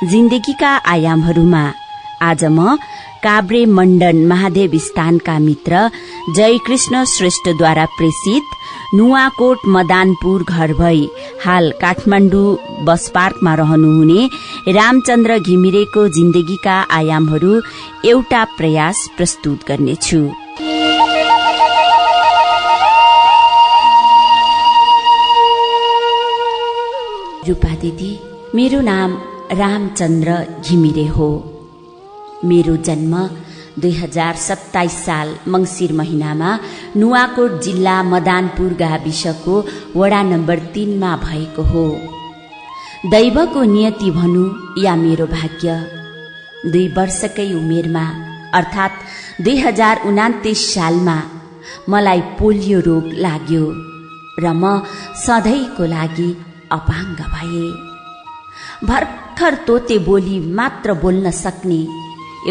जिन्दगीका आयामहरूमा आज म काभ्रे मण्डन महादेव स्थानका मित्र जयकृष्ण श्रेष्ठद्वारा प्रेषित नुवाकोट मदानपुर घर भई हाल काठमाडौँ बस पार्कमा रहनुहुने रामचन्द्र घिमिरेको जिन्दगीका आयामहरू एउटा प्रयास प्रस्तुत गर्नेछु। रूपा दिदी, मेरो नाम रामचन्द्र घिमिरे हो। मेरो जन्म 2027 साल मंसिर महिनामा नुवाकोट जिल्ला मदानपुर गाविसको वडा नम्बर 3 मा भएको हो। दैवको नियति भनौं या मेरो भाग्य, 2 वर्षकै उमेरमा अर्थात् 2029 सालमा मलाई पोलियो रोग लाग्यो र म सधैँको लागि अपाङ्ग भए। भर्खर तोते बोली मात्र बोल्न सक्ने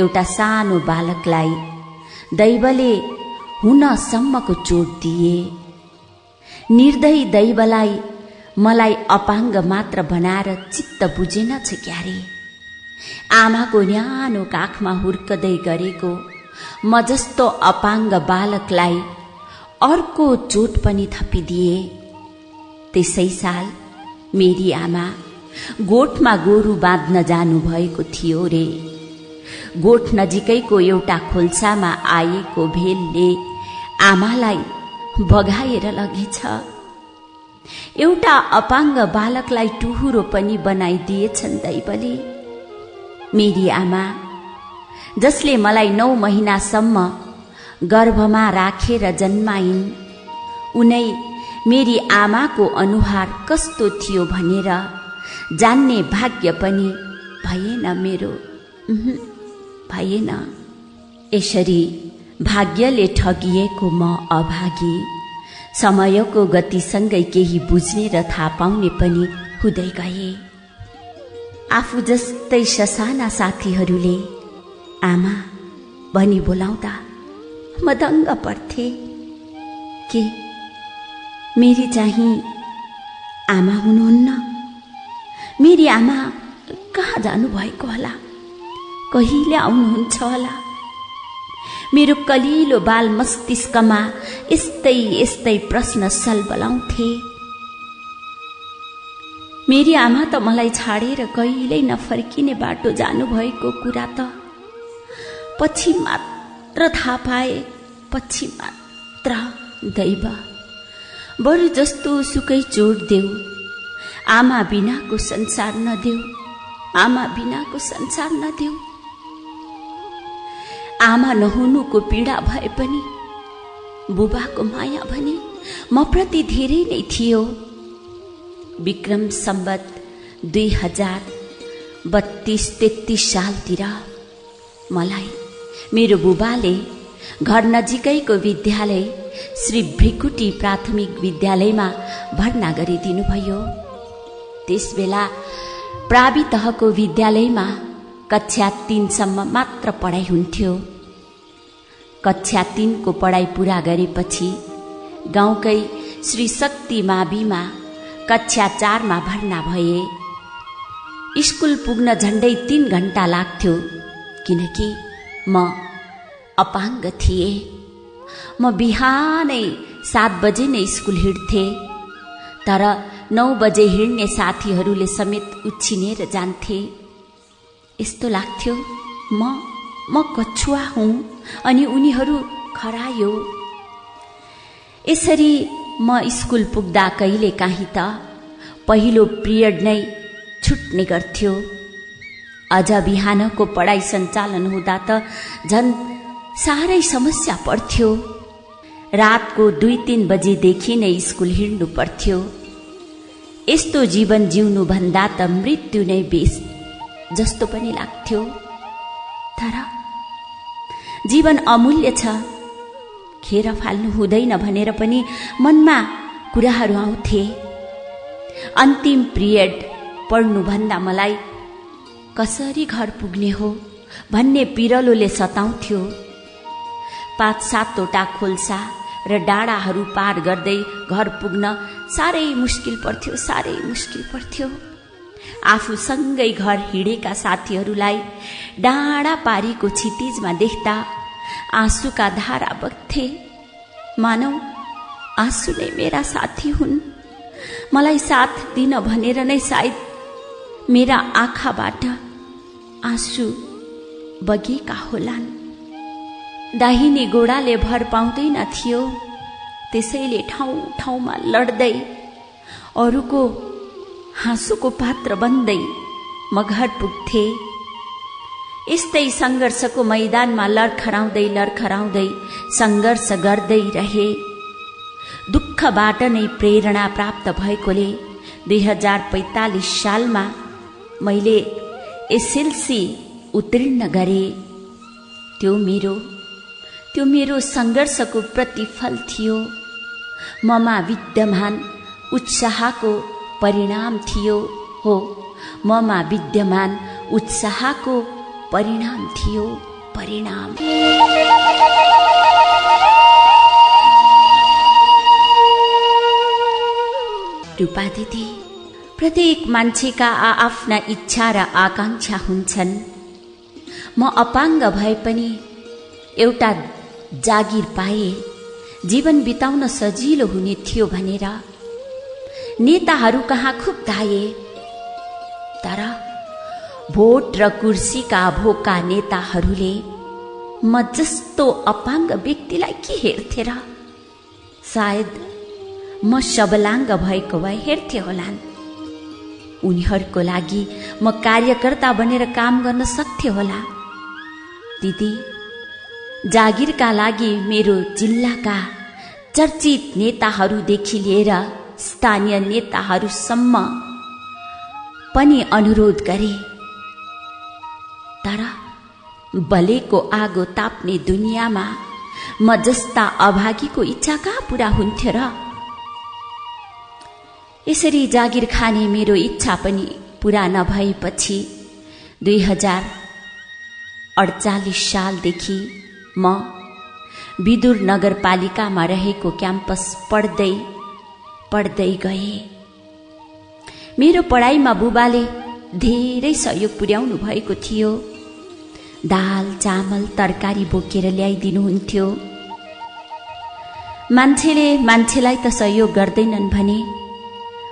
एउटा सानो बालकलाई दैवले हुनसम्मको चोट दिए। निर्दयी दैवलाई मलाई अपाङ्ग मात्र बनाएर चित्त बुझेन छ क्यारे। आमाको न्यानो काखमा हुर्कदै गरेको म जस्तो अपाङ्ग बालकलाई अर्को चोट पनि थपिदिए। त्यसै साल मेरी आमा गोठमा गोरु बाँध्न जानु भएको थियो रे। गोठ नजिकैको एउटा खोल्सामा आएको भेलले आमालाई बगाएर लगेछ। एउटा अपाङ्ग बालकलाई टुहुरो पनि बनाइदिएछन् दैवले। मेरी आमा जसले मलाई 9 महिनासम्म गर्भमा राखेर जन्माइन्, उनै मेरी आमाको अनुहार कस्तो थियो भनेर जान्ने भाग्य पनि भएन मेरो, भएन। यसरी भाग्यले ठगिएको म अभागी, समयको गतिसँगै केही बुझ्ने र थाहा पाउने पनि हुँदै गए। आफू जस्तै ससाना साथीहरूले आमा भनी बोलाउँदा म दङ्ग पर्थे। के मेरी चाहिँ आमा हुनुहुन्न? मेरी आमा कहाँ जानु भएको होला? कहिले आउनुहुन्छ होला? मेरो कलिलो बाल मस्तिष्कमा यस्तै यस्तै प्रश्न सलबलाउँथे। मेरी आमा त मलाई छाडेर कहिल्यै नफर्किने बाटो जानुभएको कुरा त पछि मात्र थाहा पाए, पछि मात्र। दैव बरु जस्तो सुकै चोट देऊ, आमा बिनाको संसार नदेऊ, आमा बिनाको संसार नदेऊ। आमा नहुनुको पीडा भए पनि बुबाको माया भने म प्रति धेरै नै थियो। विक्रम सम्वत 2032-33 सालतिर मलाई मेरो बुबाले घर नजिकैको विद्यालय श्री भृकुटी प्राथमिक विद्यालयमा भर्ना गरिदिनु भयो। त्यसबेला प्रावि तहको विद्यालयमा कक्षा 3 सम्म मात्र पढाइ हुन्थ्यो। कक्षा 3 को पढाइ पूरा गरेपछि गाउँकै श्री शक्ति माविमा कक्षा 4 मा भर्ना भए। स्कुल पुग्न झण्डै 3 घण्टा लाग्थ्यो, किनकि म अपाङ्ग थिए। म बिहानै 7 बजे नै स्कुल हिँड्थे, तर 9 बजे हिँड्ने साथीहरूले समेत उछिनेर जान्थे। यस्तो लाग्थ्यो म कछुवा हुँ अनि उनीहरू खरायो। यसरी म स्कुल पुग्दा कहिले काहीँ त पहिलो पिरियड नै छुट्ने गर्थ्यो। अझ बिहानको पढाइ सञ्चालन हुँदा त झन् साह्रै समस्या पर्थ्यो। रातको 2-3 बजेदेखि नै स्कुल हिँड्नु पर्थ्यो। यस्तो जीवन जिउनु भन्दा त मृत्यु नै बेस जस्तो पनि लाग्थ्यो। तर जीवन अमूल्य छ, खेर फाल्नु हुँदैन भनेर पनि मनमा कुराहरू आउँथे। अन्तिम पिरियड पढ्नुभन्दा मलाई कसरी घर पुग्ने हो भन्ने पिरलोले सताउँथ्यो। 5-7 खोल्सा र डाँडाहरू पार गर्दै घर पुग्न साह्रै मुस्किल पर्थ्यो। आफूसँगै घर हिँडेका साथीहरूलाई डाँडा पारीको क्षितिजमा देख्दा आँसुका धारा बग्थे। मानौ आँसु नै मेरा साथी हुन्। मलाई साथ दिन भनेर नै सायद मेरा आँखाबाट आँसु बगेका होलान्। दाहिने गोडाले भर पाउँदैन थियो, त्यसैले ठाउँ ठाउँमा लड्दै अरूको हाँसोको पात्र बन्दै म घर पुग्थे। यस्तै सङ्घर्षको मैदानमा लडखडाउँदै सङ्घर्ष गर्दै रहे। दुःखबाट नै प्रेरणा प्राप्त भएकोले 2045 सालमा मैले एसएलसी उत्तीर्ण गरे। त्यो मेरो सङ्घर्षको प्रतिफल थियो। ममा विद्यमान उत्साहको परिणाम थियो। हो, ममा विद्यमान उत्साहको परिणाम थियो। परिणाम रूपा दिदी, प्रत्येक मान्छेका आफ्ना इच्छा र आकांक्षा हुन्छन्। म अपाङ्ग भए पनि एउटा जागिर पाए जीवन बिताउन सजिलो हुने थियो भनेर नेताहरू कहाँ खुब धाए। तर भोट र कुर्सीका भोका नेताहरूले म जस्तो अपाङ्ग व्यक्तिलाई के हेर्थे र? सायद म सबलाङ्ग भएको भए हेर्थे होलान्। उनीहरूको लागि म कार्यकर्ता बनेर काम गर्न सक्थे होला। दिदी, जागिरका लागि मेरो जिल्लाका चर्चित नेताहरूदेखि लिएर स्थानीय नेताहरूसम्म पनि अनुरोध गरे। तर बलेको आगो ताप्ने दुनियाँमा म जस्ता अभागीको इच्छा कहाँ पूरा हुन्थ्यो र? यसरी जागिर खाने मेरो इच्छा पनि पूरा नभएपछि 2048 सालदेखि म विदुर नगरपालिकामा रहेको क्याम्पस पढ्दै गए। मेरो पढाइमा बुबाले धेरै सहयोग पुर्याउनु भएको थियो। दाल, चामल, तरकारी बोकेर ल्याइदिनुहुन्थ्यो। मान्छेलाई त सहयोग गर्दैनन् भने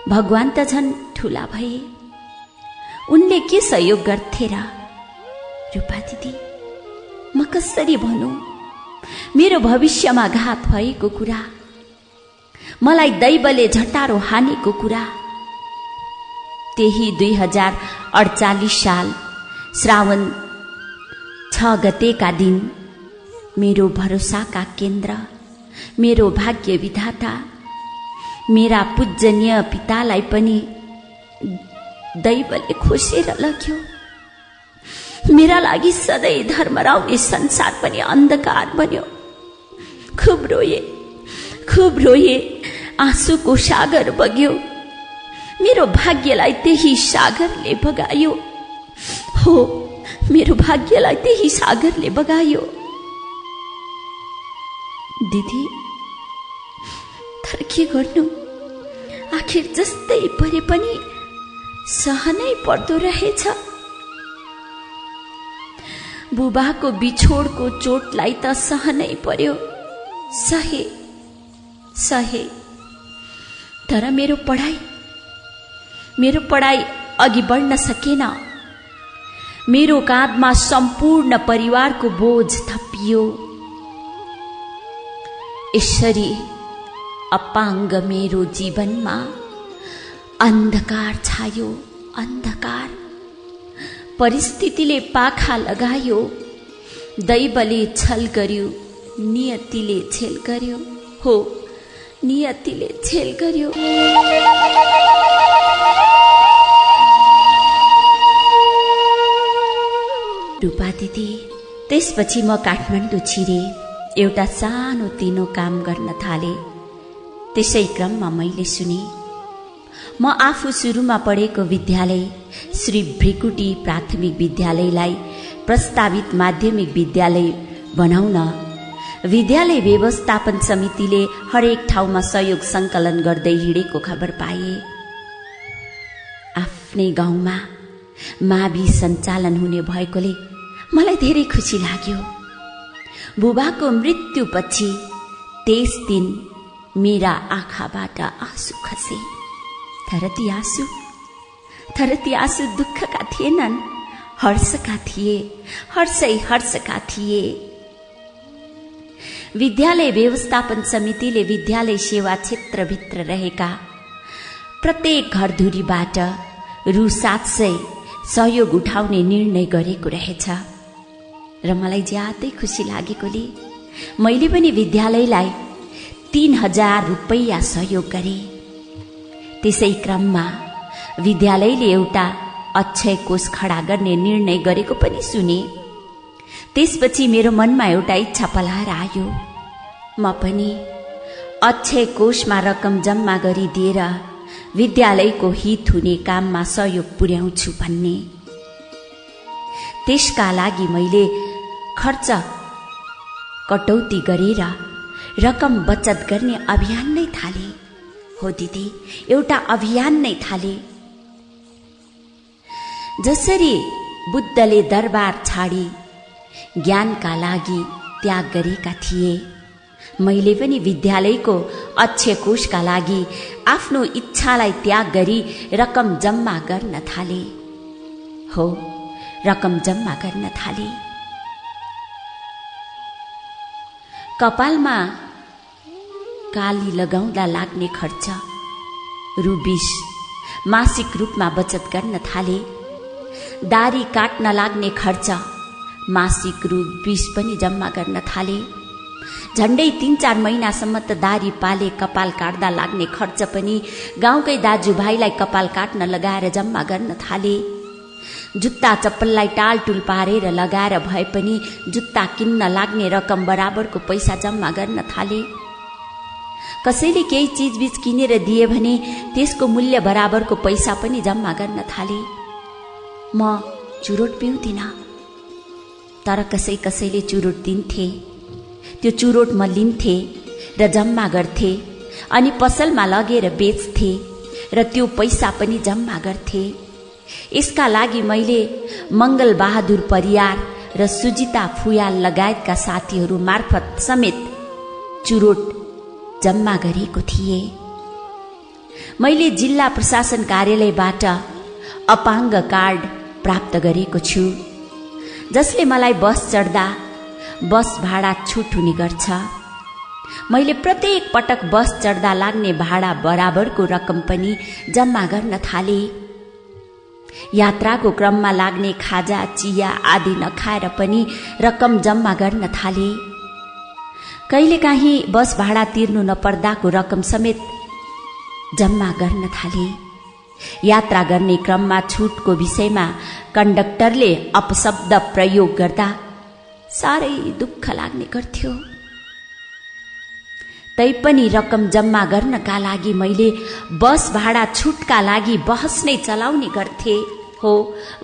भगवान त झन् ठुला भए। उनले के सहयोग गर्थे र? रूपा दिदी, म कसरी भनौं मेरो भविष्यमा घात भएको कुरा, मलाई दैवले झटारो हानेको कुरा। त्यही 2048 साल श्रावण 6 गतेका दिन मेरो भरोसाका केन्द्र, मेरो भाग्य विधाता, मेरा पूजनीय पितालाई पनि दैवले खोसेर लग्यो। मेरा लागि सधैँ धर्मराउने संसार पनि अन्धकार बन्यो। खुब रोए, आँसुको सागर बग्यो। मेरो भाग्यलाई त्यही सागरले बगायो। हो, मेरो भाग्यलाई त्यही सागरले बगायो। दिदी, तर के गर्नु, आखिर जस्तै परे पनि सहनै पर्दो रहेछ। बुबाको बिछोडको चोटलाई त सहनै पर्यो, सहे। तर मेरो पढाइ अघि बढ्न सकेन। मेरो काँधमा सम्पूर्ण परिवारको बोझ थपियो। यसरी अपाङ्ग मेरो जीवनमा अन्धकार छायो, अन्धकार। परिस्थितिले पाखा लगायो, दैवले छल गर्यो, नियतिले छेल गर्यो। हो, नियतिले छेल गर्यो। रूपा दिदी, त्यसपछि म काठमाडौँ छिरे, एउटा सानो तिनो काम गर्न थाले। त्यसै क्रममा मैले सुने म आफू सुरुमा पढेको विद्यालय श्री भ्रिकुटी प्राथमिक विद्यालयलाई प्रस्तावित माध्यमिक विद्यालय बनाउन विद्यालय व्यवस्थापन समितिले हरेक ठाउँमा सहयोग सङ्कलन गर्दै हिँडेको खबर पाए। आफ्नै गाउँमा मावि सञ्चालन हुने भएकोले मलाई धेरै खुसी लाग्यो। बुबाको मृत्युपछि त्यस दिन मेरा आँखाबाट आँसु खसे। तर ती आँसु दुःखका थिएनन्, हर्षका थिए, हर्षका थिए। विद्यालय व्यवस्थापन समितिले विद्यालय सेवा क्षेत्रभित्र रहेका प्रत्येक घरधुरीबाट रु 700 सहयोग उठाउने निर्णय गरेको रहेछ र मलाई ज्यादै खुसी लागेकोले मैले पनि विद्यालयलाई 3000 रुपैयाँ सहयोग गरे। त्यसै क्रममा विद्यालयले एउटा अक्षय कोष खडा गर्ने निर्णय गरेको पनि सुने। त्यसपछि मेरो मनमा एउटा इच्छा पलाएर आयो, म पनि अक्षय कोषमा रकम जम्मा गरिदिएर विद्यालयको हित हुने काममा सहयोग पुर्याउँछु भन्ने। त्यसका लागि मैले खर्च कटौती गरेर रकम बचत गर्ने अभियान नै थाले। हो दिदी, एउटा अभियान नै थाले। जसरी बुद्धले दरबार छाडी ज्ञानका लागि त्याग गरेका थिए, मैले पनि विद्यालयको अक्षय कोषका लागि आफ्नो इच्छालाई त्याग गरी रकम जम्मा गर्न थाले। हो, रकम जम्मा गर्न थाले। कपालमा काली लगाउँदा लाग्ने खर्च रु 20 मासिक रूपमा बचत गर्न थाले। दारी काट्न लाग्ने खर्च मासिक रु 20 पनि जम्मा गर्न थाले। झण्डै 3-4 महिनासम्म त दारी पाले कपाल काट्दा लाग्ने खर्च पनि गाउँकै दाजुभाइलाई कपाल काट्न लगाएर जम्मा गर्न थाले। जुत्ता चप्पललाई टालटुल पारेर लगाएर भए पनि जुत्ता किन्न लाग्ने रकम बराबरको पैसा जम्मा गर्न थाले। कसैले केही चिजबिज किनेर दिए भने त्यसको मूल्य बराबरको पैसा पनि जम्मा गर्न थाले। म चुरोट पिउँदिन, तर कसैले चुरोट दिन्थे। त्यो चुरोट म लिन्थे र जम्मा गर्थे अनि पसलमा लगेर बेच्थे र त्यो पैसा पनि जम्मा गर्थे। यसका लागि मैले मङ्गल बहादुर परियार र सुजिता फुयाल लगायतका साथीहरू मार्फत समेत चुरोट जम्मा गरेको थिए। मैले जिल्ला प्रशासन कार्यालयबाट अपाङ्ग कार्ड प्राप्त गरेको छु, जसले मलाई बस चढ्दा बस भाडा छुट हुने गर्छ। मैले प्रत्येक पटक बस चढ्दा लाग्ने भाडा बराबरको रकम पनि जम्मा गर्न थाले। यात्राको क्रममा लाग्ने खाजा चिया आदि नखाएर पनि रकम जम्मा गर्न थाले। कहिलेकाहीँ बस भाडा तिर्नु नपर्दाको रकम समेत जम्मा गर्न थाले। यात्रा गर्ने क्रममा छुटको विषयमा कन्डक्टरले अपशब्द प्रयोग गर्दा साह्रै दुःख लाग्ने गर्थ्यो। तैपनि रकम जम्मा गर्नका लागि मैले बस भाडा छुटका लागि बहस नै चलाउने गर्थे। हो,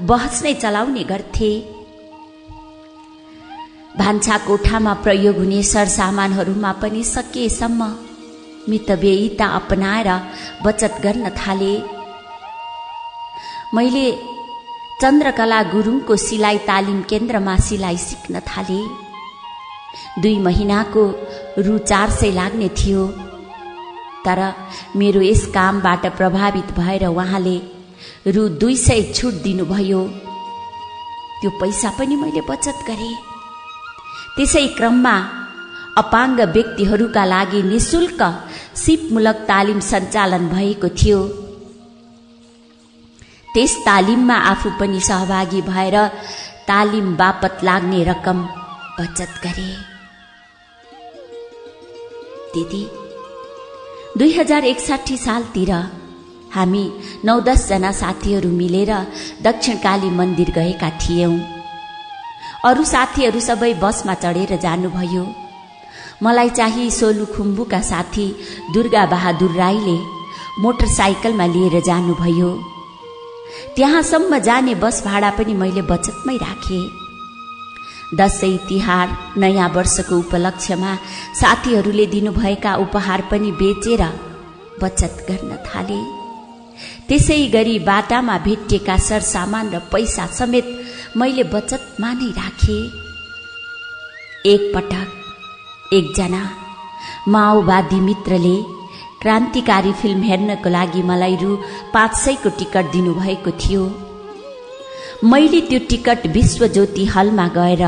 बहस नै चलाउने गर्थे। भान्सा कोठामा प्रयोग हुने सरसामानहरूमा पनि सकेसम्म मितव्ययिता अपनाएर बचत गर्न थाले। मैले चन्द्रकला गुरुङको सिलाइ तालिम केन्द्रमा सिलाइ सिक्न थाले। 2 महिनाको रु 400 लाग्ने थियो, तर मेरो यस कामबाट प्रभावित भएर उहाँले रु 200 छुट दिनुभयो। त्यो पैसा पनि मैले बचत गरेँ। त्यसै क्रममा अपाङ्ग व्यक्तिहरूका लागि निशुल्क सिपमूलक तालिम सञ्चालन भएको थियो। त्यस तालिममा आफू पनि सहभागी भएर तालिम बापत लाग्ने रकम बचत गरे। दिदी, 2061 सालतिर हामी 9-10 जना साथीहरू मिलेर दक्षिणकाली मन्दिर गएका थियौं। अरू साथीहरू सबै बसमा चढेर जानुभयो। मलाई चाहिँ सोलुखुम्बुका साथी दुर्गा बहादुर राईले मोटरसाइकलमा लिएर जानुभयो। त्यहाँसम्म जाने बस भाडा पनि मैले बचतमै राखे। दशैं तिहार नयाँ वर्षको उपलक्ष्यमा साथीहरूले दिनुभएका उपहार पनि बेचेर बचत गर्न थाले। त्यसै गरी बाटामा भेटिएका सरसामान र पैसा समेत मैले बचतमा नै राखे। एकपटक एकजना माओवादी मित्रले क्रान्तिकारी फिल्म हेर्नको लागि मलाई रु 500 को टिकट दिनुभएको थियो। मैले त्यो टिकट विश्वज्योति हलमा गएर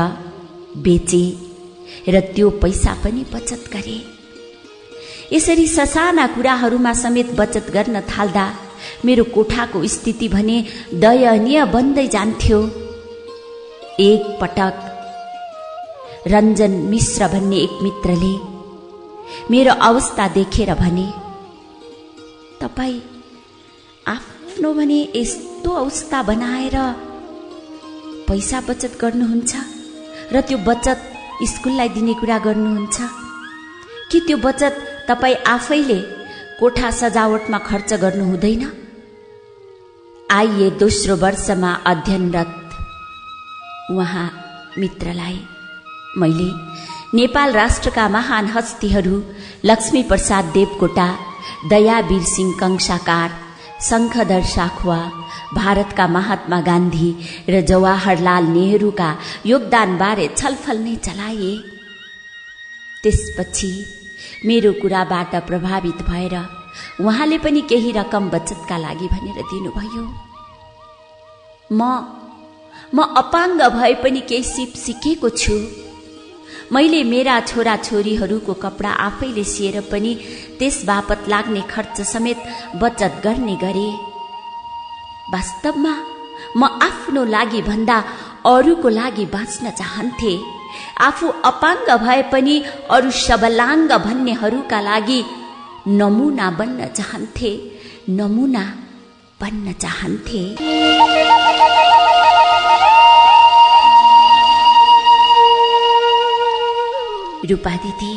बेचे र त्यो पैसा पनि बचत गरे। यसरी ससाना कुराहरूमा समेत बचत गर्न थाल्दा मेरो कोठाको स्थिति भने दयनीय बन्दै जान्थ्यो। एक पटक रञ्जन मिश्र भन्ने एक मित्रले मेरो अवस्था देखेर भने, तपाईँ आफ्नो भने यस्तो अवस्था बनाएर पैसा बचत गर्नुहुन्छ र त्यो बचत स्कुललाई दिने कुरा गर्नुहुन्छ कि त्यो बचत तपाईँ आफैले कोठा सजावटमा खर्च गर्नु हुँदैन? आइए दोस्रो वर्षमा अध्ययनरत उहाँ मित्रलाई मैले नेपाल राष्ट्रका महान हस्तीहरू लक्ष्मी प्रसाद देवकोटा, दयावीर सिंह कंसाकार, शंखधर साखुवा, भारतका महात्मा गान्धी र जवाहरलाल नेहरूका योगदानबारे छलफल नै चलाए। त्यसपछि मेरो कुराबाट प्रभावित भएर उहाँले पनि केही रकम बचतका लागि भनेर दिनुभयो। म अपाङ्ग भए पनि केही सिप सिकेको छु। मैले मेरा छोरा छोरीहरूको कपडा आफैले सिएर पनि त्यस बापत लाग्ने खर्च समेत बचत गर्ने गरे। वास्तवमा म आफ्नो लागि भन्दा अरूको लागि बाँच्न चाहन्थे। आफू अपाङ्ग भए पनि अरू सबलाङ्ग भन्नेहरूका लागि नमुना बन्न चाहन्थे, नमुना बन्न चाहन्थे। रूपा दिदी,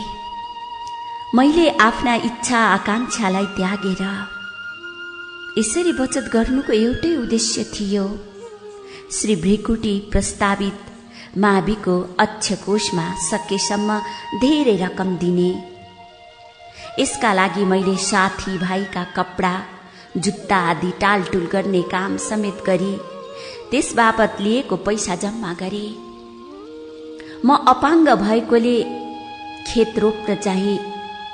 मैले आफ्ना इच्छा आकांक्षालाई त्यागेर यसरी बचत गर्नुको एउटै उद्देश्य थियो, श्री भृकुटी प्रस्तावित माविको अक्षय कोषमा सकेसम्म धेरै रकम दिने। यसका लागि मैले साथी भाइका कपडा जुत्ता आदि टालटुल गर्ने काम समेत गरी त्यस बापत लिएको पैसा जम्मा गरे। म अपाङ्ग भएकोले खेत रोप्न चाहिँ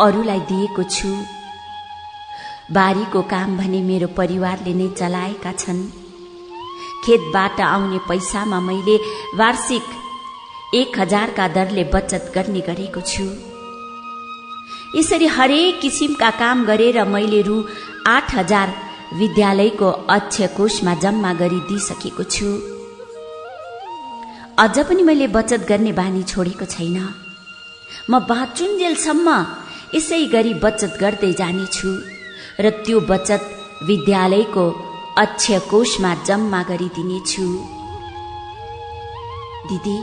अरूलाई दिएको छु। बारीको काम भने मेरो परिवारले नै चलाएका छन्। खेतबाट आउने पैसामा मैले वार्षिक 1000 का दरले बचत गर्ने गरेको छु। यसरी हरेक किसिमका काम गरेर मैले रु 8000 विद्यालयको अक्षय कोषमा जम्मा गरिदिइसकेको छु। अझ पनि मैले बचत गर्ने बानी छोडेको छैन। म बाँचुन्जेलसम्म यसै गरी बचत गर्दै जानेछु र त्यो बचत विद्यालयको अक्षय कोषमा जम्मा गरिदिनेछु। दिदी,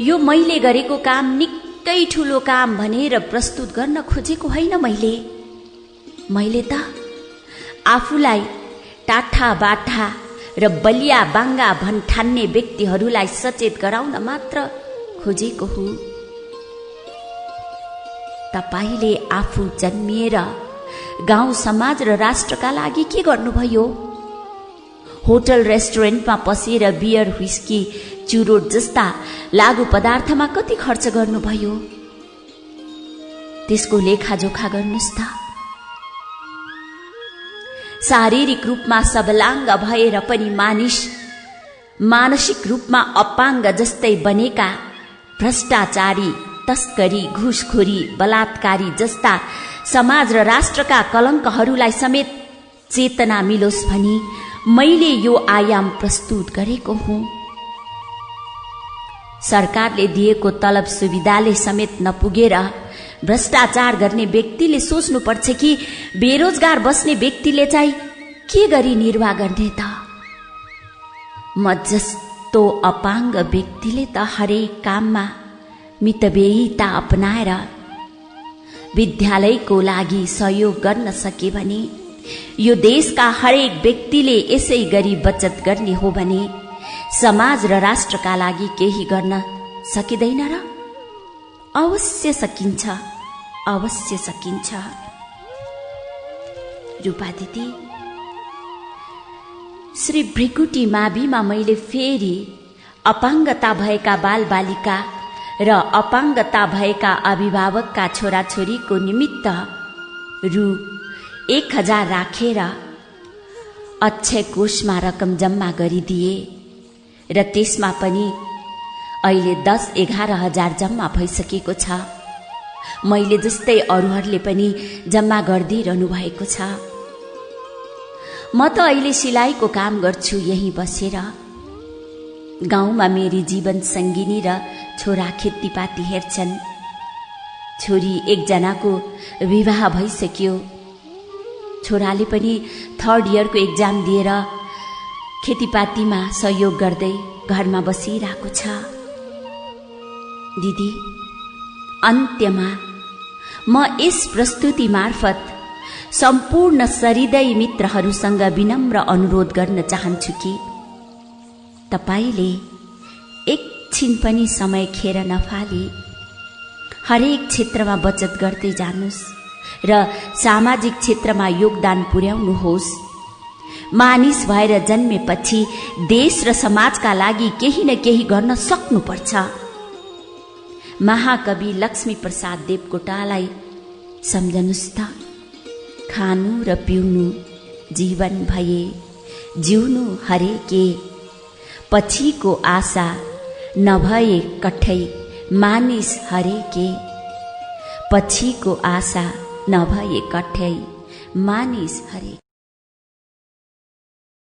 यो मैले गरेको काम निकै ठुलो काम भनेर प्रस्तुत गर्न खोजेको होइन। मैले त आफूलाई टाठा बाठा र बलिया बाङ्गा भन्ठान्ने व्यक्तिहरूलाई सचेत गराउन मात्र खोजेको हुँ। तपाईले आफू जन्मिएर गाउँ समाज र राष्ट्रका लागि के गर्नुभयो? होटल रेस्टुरेन्टमा पसेर बियर, व्हिस्की, चुरोट जस्ता लागु पदार्थमा कति खर्च गर्नुभयो? त्यसको लेखाजोखा गर्नुस् त। शारीरिक रूपमा सबलाङ्ग भएर पनि मानसिक रूपमा अपाङ्ग जस्तै बनेका भ्रष्टाचारी, तस्करी, घुसखोरी, बलात्कारी जस्ता समाज र राष्ट्रका कलङ्कहरूलाई समेत चेतना मिलोस् भनी मैले यो आयाम प्रस्तुत गरेको हुँ। सरकारले दिएको तलब सुविधाले समेत नपुगेर भ्रष्टाचार गर्ने व्यक्तिले सोच्नुपर्छ कि बेरोजगार बस्ने व्यक्तिले चाहिँ के गरी निर्वाह गर्ने त? म जस्तो अपाङ्ग व्यक्तिले त हरेक काममा मितव्ययिता अपनाएर विद्यालयको लागि सहयोग गर्न सके भने यो देशका हरेक व्यक्तिले यसै गरी बचत गर्ने हो भने समाज र राष्ट्रका लागि केही गर्न सकिँदैन र? अवश्य सकिन्छ, अवश्य सकिन्छ। रूपा दिदी, श्री भृकुटी माविमा मैले फेरि अपाङ्गता भएका बालबालिका र अपाङ्गता भएका अभिभावकका छोराछोरीको निमित्त रु 1000 राखेर अक्षय कोषमा रकम जम्मा गरिदिए र त्यसमा पनि अहिले 10-11 हजार जम्मा भइसकेको छ। मैले जस्तै अरूहरूले पनि जम्मा गरिदिइरहनु भएको छ। म त अहिले सिलाइको काम गर्छु यहीँ बसेर। गाउँमा मेरी जीवन सङ्गिनी र छोरा खेतीपाती हेर्छन्। छोरी एकजनाको विवाह भइसक्यो। छोराले पनि 3rd इयरको एक्जाम दिएर खेतीपातीमा सहयोग गर्दै घरमा बसिरहेको छ। दिदी, अन्त्यमा म यस प्रस्तुति मार्फत सम्पूर्ण सहृदय मित्रहरूसँग विनम्र अनुरोध गर्न चाहन्छु कि तपाईले एकछिन पनि समय खेर नफाली हरेक क्षेत्रमा बचत गर्दै जानुस् र सामाजिक क्षेत्रमा योगदान पुर्याउनुहोस्। मानिस भएर जन्मेपछि देश र समाजका लागि केही न केही गर्न सक्नुपर्छ। महाकवि लक्ष्मी प्रसाद देवकोटालाई सम्झनुस् त, खानु र पिउनु जीवन भए, जिउनु हरेके, पछिको आशा नभए कठै मानिस हरेके, पछिको आशा नभए कठै मानिस हरेके।